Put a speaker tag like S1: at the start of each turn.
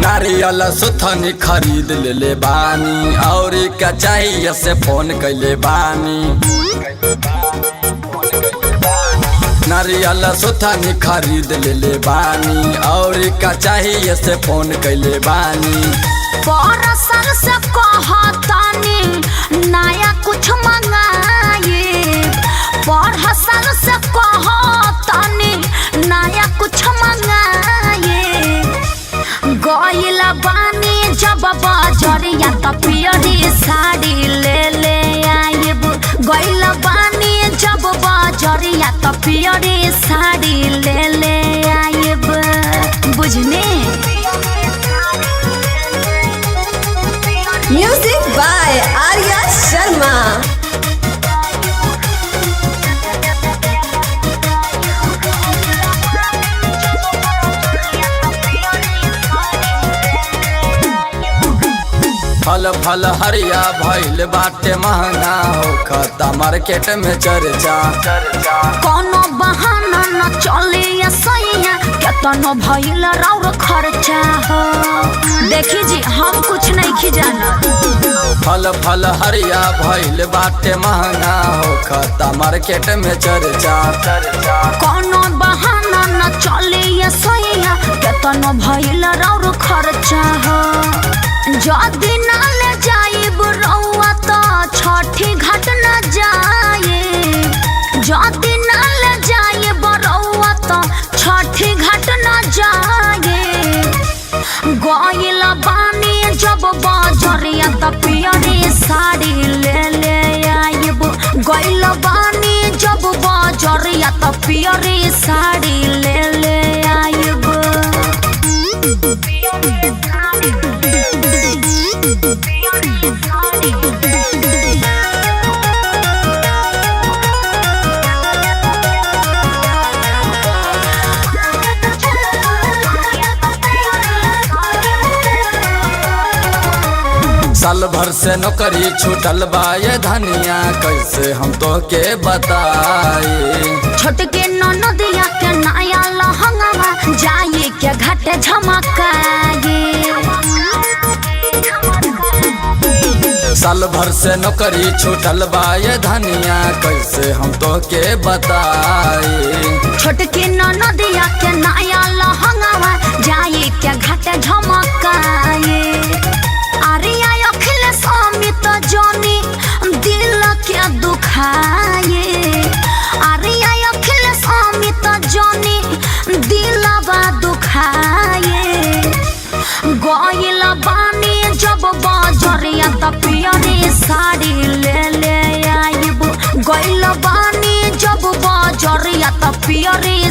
S1: नारियल सुथनी खरीद ले बानी और का चाहिए से फोन कैले बानी। नारियल सुथनी खरीद ले बानी और का चाहिए से फोन कैले बानी।
S2: परसल से कहतानी नया कुछ मंगाए, परसल से कहतानी नया कुछ मंगाए। गइला बानी जब बजरिया त पियरी साड़ी ले आइब। गइला बानी जब बजरिया त पियरी साड़ी ले आइब। बुझने
S3: म्यूजिक बाय आर्या शर्मा।
S1: फल फल हरिया भइल बाटे महंगा होखता मार्केट में चर्चा।
S2: कोनो बहाना न चले सैया केतनो भइल राउर खर्चा हो। देखी जी हम कुछ नहीं खिजाना।
S1: फल फल हरिया भइल बाटे महंगा होखता मार्केट में चर्चा।
S2: कोनो बहाना न चले सैया केतनो भइल राउर खर्चा हो। जदी ना ले जाइब रउआ त छठी घाट न जाए। जदी ना ले जाइब रउआ त छठी घाट न जाए। गइल बानी जब बजरिया त पियरी साड़ी ले आइब। गइल बानी जब बजरिया त पियरी साड़ी ले आइब।
S1: साल भर से नौकरी छूटल बा ये धनिया कैसे हम तो के बताए।
S2: छोटके ननदिया के नया लहंगा जाए के घाट झमकाए।
S1: साल भर से नौकरी छूटल बा ये धनिया कैसे हम तो के बताए।
S2: छोटके ननदिया के नया लहंगा जाए के घाट झमकाए। आर्या अखिलेश अमित जनी दिल के दुखाए। आर्या अखिलेश अमित जनी दिलवा दुखाए। गइल बानी जब बजरिया त पियरी साड़ी ले आइब। गइल बानी जब बजरिया त पियरी